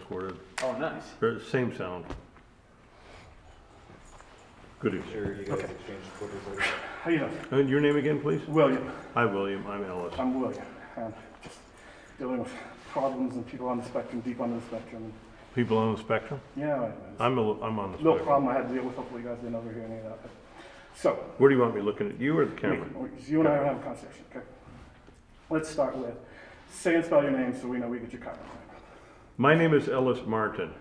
recorded. Oh, nice. Same sound. Good evening. Sure, you guys Okay. exchange quarters later. How you doing? And your name again, please? William. Hi, William. I'm Ellis. I'm William. And just dealing with problems and people on the spectrum, deep on the spectrum. People on the spectrum? Yeah, I'm on the no spectrum. problem I had to deal with. Hopefully you guys didn't overhear any of that. So, Where do you want me looking at, you or the camera? you and I are having a conversation, okay? Let's start with, say and spell your name so we know we get your comment. My name is Ellis Martin.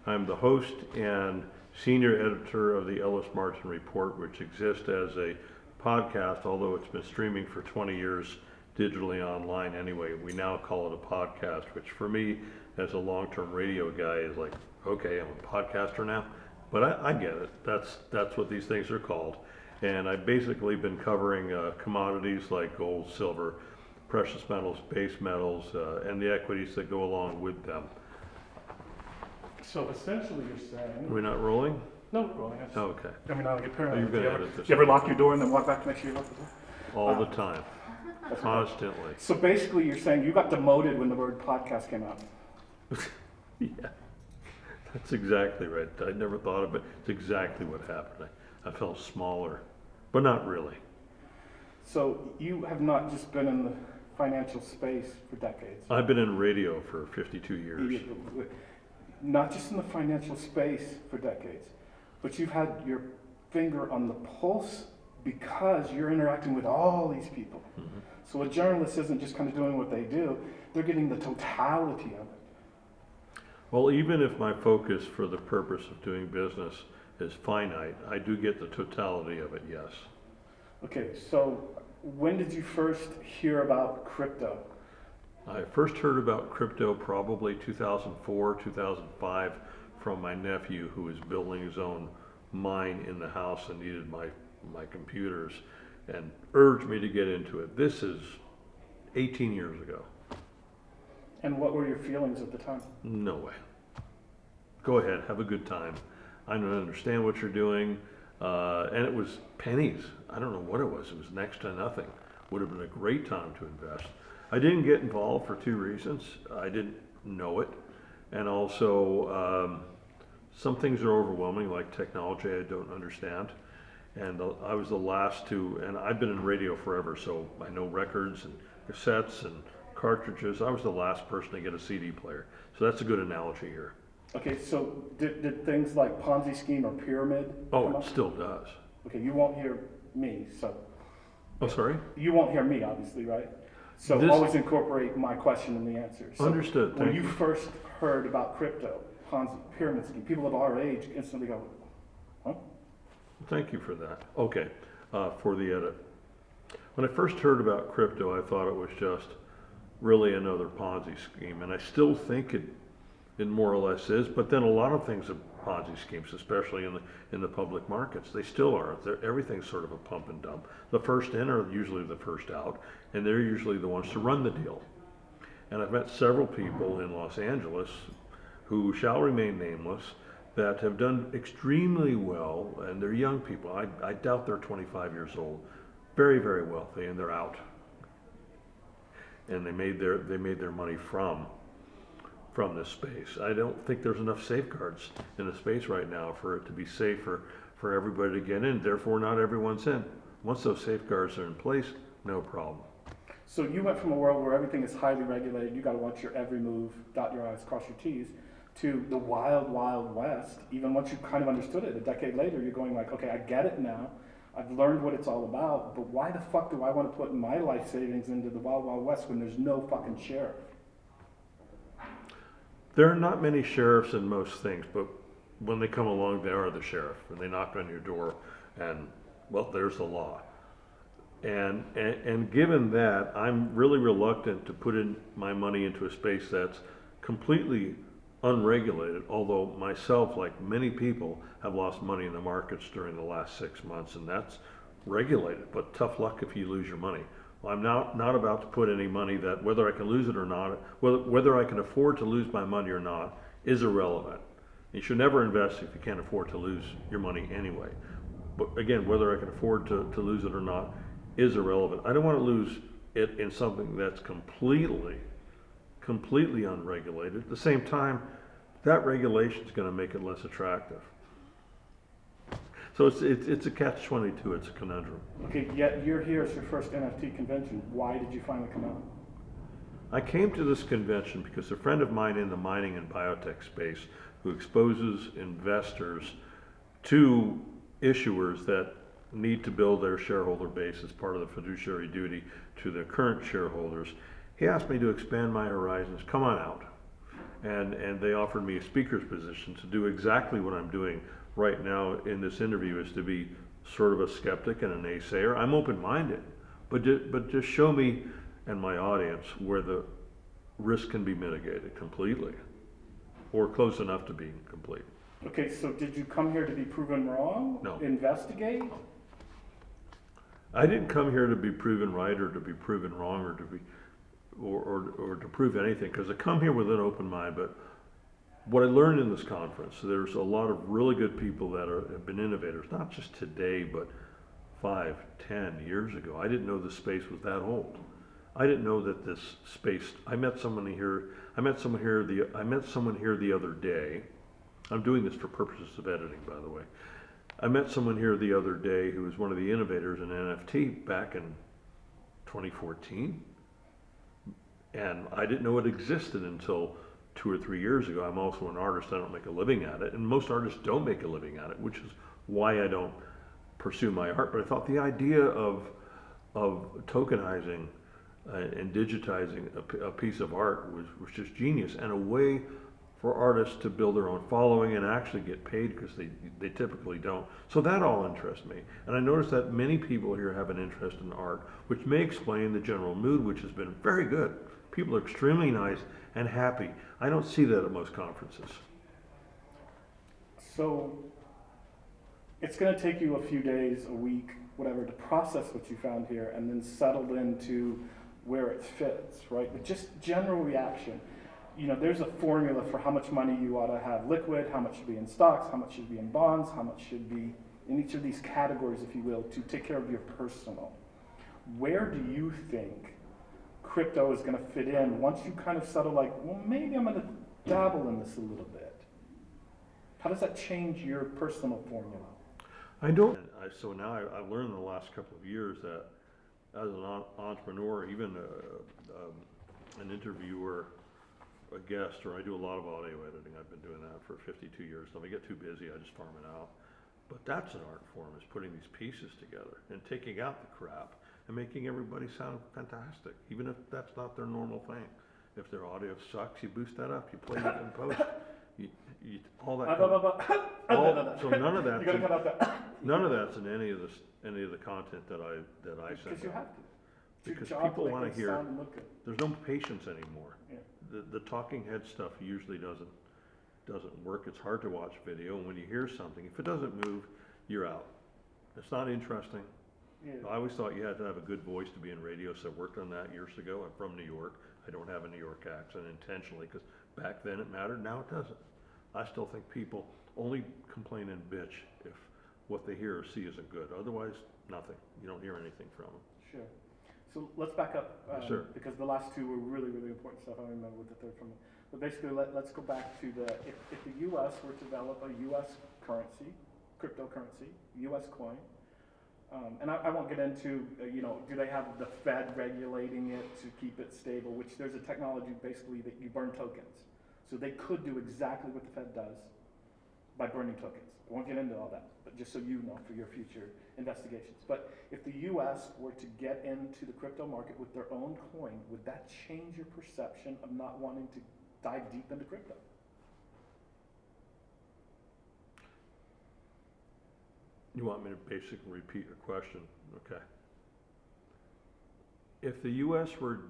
I'm the host and senior editor of the Ellis Martin Report, which exists as a podcast, although it's been streaming for 20 years digitally online anyway. We now call it a podcast, which for me, as a long-term radio guy, is like, okay, I'm a podcaster now. But I get it. That's what these things are called. And I've basically been covering commodities like gold, silver, precious metals, base metals, and the equities that go along with them. So essentially you're saying, We're not rolling? no, rolling. Oh, okay. I mean, I get Oh, paranoid. you're Do gonna edit do this. you ever lock your door and then walk back to make sure you lock the door? All the time, That's okay. constantly. So basically you're saying you got demoted when the word podcast came out. Yeah, that's exactly right. I never thought of it. It's exactly what happened. I felt smaller, but not really. So you have not just been in the financial space for decades. I've been in radio for 52 years. Not just in the financial space for decades, but you've had your finger on the pulse because you're interacting with all these people. Mhm. So a journalist isn't just kind of doing what they do, they're getting the totality of it. Well, even if my focus for the purpose of doing business is finite, I do get the totality of it, yes. Okay, so when did you first hear about crypto? I first heard about crypto probably 2004, 2005 from my nephew who was building his own mine in the house and needed my computers and urged me to get into it. This is 18 years ago. And what were your feelings at the time? No way. Go ahead, have a good time. I don't understand what you're doing. And it was pennies. I don't know what it was. It was next to nothing. Would have been a great time to invest. I didn't get involved for two reasons. I didn't know it. And also, some things are overwhelming, like technology I don't understand. And I was the last to, and I've been in radio forever, so I know records and cassettes and cartridges. I was the last person to get a CD player. So that's a good analogy here. Okay, so did things like Ponzi scheme or pyramid Oh, come it up? still does. Okay, you won't hear me, so Oh, sorry? you won't hear me, obviously, right? So This- always incorporate my question in the answer. So Understood, when thank you you. first heard about crypto, Ponzi, pyramid scheme, people of our age instantly go, huh? Thank you for that. Okay, for the edit. When I first heard about crypto, I thought it was just really another Ponzi scheme, and I still think it more or less is, but then a lot of things are Ponzi schemes, especially in the public markets. They still are. Everything's sort of a pump and dump. The first in are usually the first out, and they're usually the ones to run the deal. And I've met several people in Los Angeles who shall remain nameless that have done extremely well, and they're young people. I doubt they're 25 years old. Very, very wealthy, and they're out. And they made their money from this space. I don't think there's enough safeguards in the space right now for it to be safe for everybody to get in. Therefore, not everyone's in. Once those safeguards are in place, no problem. So you went from a world where everything is highly regulated, you got to watch your every move, dot your I's, cross your T's, to the wild, wild west. Even once you kind of understood it, a decade later, you're going like, okay, I get it now. I've learned what it's all about, but why the fuck do I want to put my life savings into the wild, wild west when there's no fucking sheriff? There are not many sheriffs in most things, but when they come along, they are the sheriff, and they knock on your door, and, well, there's the law. And given that, I'm really reluctant to put in my money into a space that's completely unregulated, although myself, like many people, have lost money in the markets during the last 6 months, and that's regulated, but tough luck if you lose your money. Well, I'm not about to put any money that, whether I can lose it or not, whether I can afford to lose my money or not, is irrelevant. You should never invest if you can't afford to lose your money anyway. But again, whether I can afford to lose it or not is irrelevant. I don't want to lose it in something that's completely unregulated. At the same time, that regulation's gonna make it less attractive. So it's a catch-22, it's a conundrum. Okay, yet you're here, it's your first NFT convention. Why did you finally come out? I came to this convention because a friend of mine in the mining and biotech space who exposes investors to issuers that need to build their shareholder base as part of the fiduciary duty to their current shareholders, he asked me to expand my horizons, come on out. And they offered me a speaker's position to do exactly what I'm doing right now in this interview, is to be sort of a skeptic and a naysayer. I'm open-minded, but just show me and my audience where the risk can be mitigated completely, or close enough to being complete. Okay, so did you come here to be proven wrong? No. Investigate? I didn't come here to be proven right or to be proven wrong or to be or to prove anything, because I come here with an open mind. But what I learned in this conference, there's a lot of really good people that have been innovators, not just today, but 5, 10 years ago. I didn't know the space was that old. I didn't know that this space. I met someone here the other day. I'm doing this for purposes of editing, by the way. I met someone here the other day who was one of the innovators in NFT back in 2014. And I didn't know it existed until 2 or 3 years ago. I'm also an artist. I don't make a living at it. And most artists don't make a living at it, which is why I don't pursue my art. But I thought the idea of tokenizing and digitizing a piece of art was just genius, and a way for artists to build their own following and actually get paid, because they typically don't. So that all interests me. And I noticed that many people here have an interest in art, which may explain the general mood, which has been very good. People are extremely nice and happy. I don't see that at most conferences. So it's going to take you a few days, a week, whatever, to process what you found here and then settle into where it fits, right? But just general reaction. You know, there's a formula for how much money you ought to have liquid, how much should be in stocks, how much should be in bonds, how much should be in each of these categories, if you will, to take care of your personal. Where do you think crypto is going to fit in once you kind of settle, like, well, maybe I'm going to dabble in this a little bit? How does that change your personal formula? I don't. So now I've learned in the last couple of years that as an entrepreneur, even an interviewer, a guest, or I do a lot of audio editing. I've been doing that for 52 years. So if I get too busy, I just farm it out. But that's an art form, is putting these pieces together and taking out the crap and making everybody sound fantastic, even if that's not their normal thing. If their audio sucks, you boost that up, you play it in post. All that. So none of that. You gotta cut out that. None of that's in any of the content that I send. Because you have to. Because Job people to make want it to hear. sound and look good. There's no patience anymore. Yeah. The talking head stuff usually doesn't work. It's hard to watch video, and when you hear something, if it doesn't move, you're out. It's not interesting. Yeah. I always thought you had to have a good voice to be in radio, so I worked on that years ago. I'm from New York. I don't have a New York accent intentionally, because back then it mattered, now it doesn't. I still think people only complain and bitch if what they hear or see isn't good. Otherwise, nothing. You don't hear anything from them. Sure. So let's back up, Sure. because the last two were really, really important stuff. I don't remember what the third one was. But basically, let's go back to if the U.S. were to develop a U.S. currency, cryptocurrency, U.S. coin, and I won't get into, do they have the Fed regulating it to keep it stable, which there's a technology basically that you burn tokens. So they could do exactly what the Fed does by burning tokens. I won't get into all that, but just so you know for your future investigations. But if the U.S. were to get into the crypto market with their own coin, would that change your perception of not wanting to dive deep into crypto? You want me to basically repeat your question? Okay. If the U.S. were to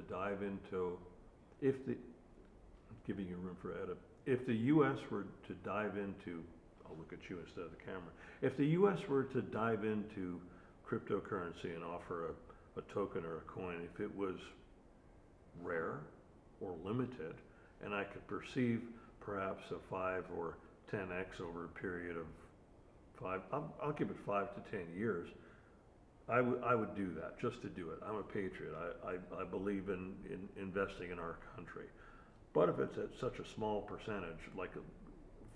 dive into, I'm giving you room for edit. If the U.S. were to dive into, I'll look at you instead of the camera. If the U.S. were to dive into cryptocurrency and offer a token or a coin, if it was rare or limited, and I could perceive perhaps a 5 or 10x over a period of 5, I'll give it 5 to 10 years, I would do that just to do it. I'm a patriot. I believe in investing in our country. But if it's at such a small percentage, like if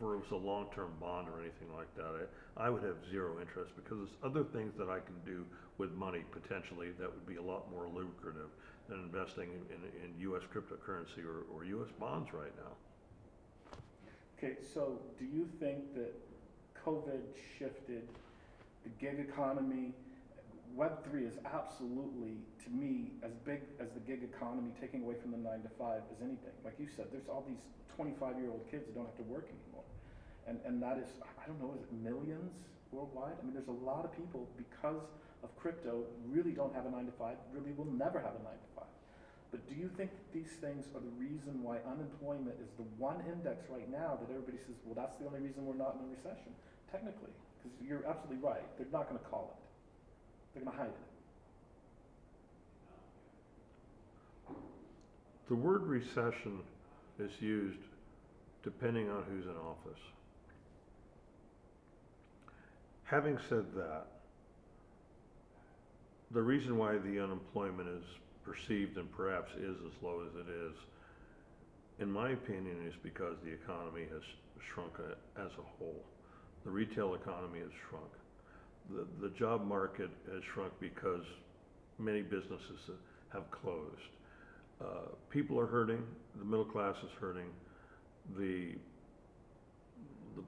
it was a long-term bond or anything like that, I would have zero interest because there's other things that I can do with money potentially that would be a lot more lucrative than investing in US cryptocurrency or US bonds right now. Okay, so do you think that COVID shifted the gig economy? Web3 is absolutely, to me, as big as the gig economy, taking away from the 9 to 5 as anything. Like you said, there's all these 25-year-old kids that don't have to work anymore. And that is, I don't know, is it millions worldwide? I mean, there's a lot of people, because of crypto, really don't have a 9 to 5, really will never have a 9 to 5. But do you think these things are the reason why unemployment is the one index right now that everybody says, well, that's the only reason we're not in a recession? Technically, because you're absolutely right. They're not going to call it. They're going to hide it. The word recession is used depending on who's in office. Having said that, the reason why the unemployment is perceived and perhaps is as low as it is, in my opinion, is because the economy has shrunk as a whole. The retail economy has shrunk. The job market has shrunk because many businesses have closed. People are hurting, the middle class is hurting, the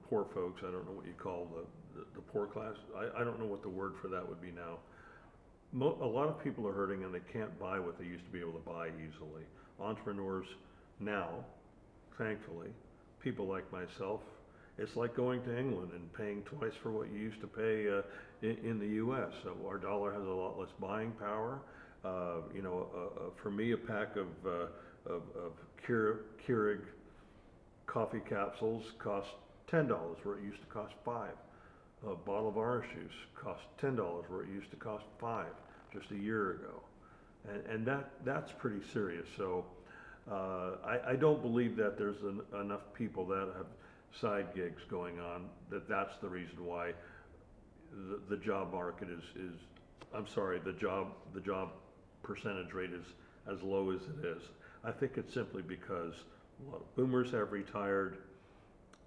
poor folks, I don't know what you call the poor class, I don't know what the word for that would be now. A lot of people are hurting and they can't buy what they used to be able to buy easily. Entrepreneurs now, thankfully, people like myself, it's like going to England and paying twice for what you used to pay in the U.S. So our dollar has a lot less buying power. For me, a pack of Keurig coffee capsules cost $10 where it used to cost $5. A bottle of orange juice cost $10 where it used to cost $5 just a year ago. And that's pretty serious. So I don't believe that there's enough people that have side gigs going on that's the reason why the job market is I'm sorry, the job percentage rate is as low as it is. I think it's simply because a lot of boomers have retired,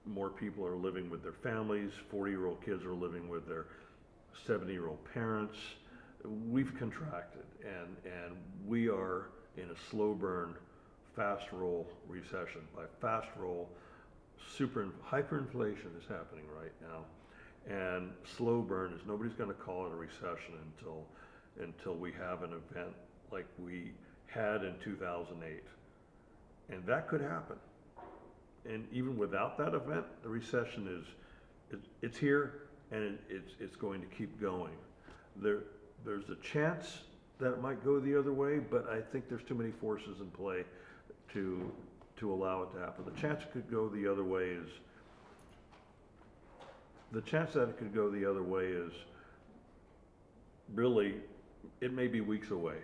more people are living with their families, 40-year-old kids are living with their 70-year-old parents. We've contracted and we are in a slow burn, fast roll recession. By fast roll, hyperinflation is happening right now, and slow burn is nobody's going to call it a recession until we have an event like we had in 2008, and that could happen. And even without that event, the recession it's here and it's going to keep going. There's a chance that it might go the other way, but I think there's too many forces in play to allow it to happen. The chance that it could go the other way is really, it may be weeks away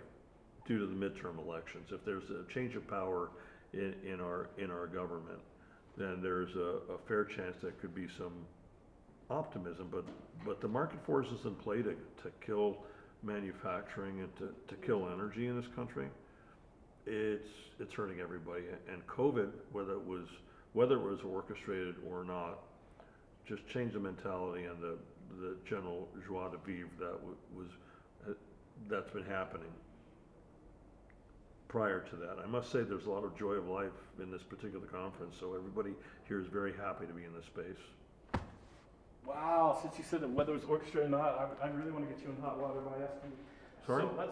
due to the midterm elections. If there's a change of power in our government, then there's a fair chance that could be some optimism. But the market forces in play to kill manufacturing and to kill energy in this country, it's hurting everybody. And COVID, whether it was orchestrated or not, just changed the mentality and the general joie de vivre that's been happening prior to that. I must say there's a lot of joy of life in this particular conference, so everybody here is very happy to be in this space. Wow, since you said that whether it's orchestrated or not, I really want to get you in hot water by asking. Sorry? So let's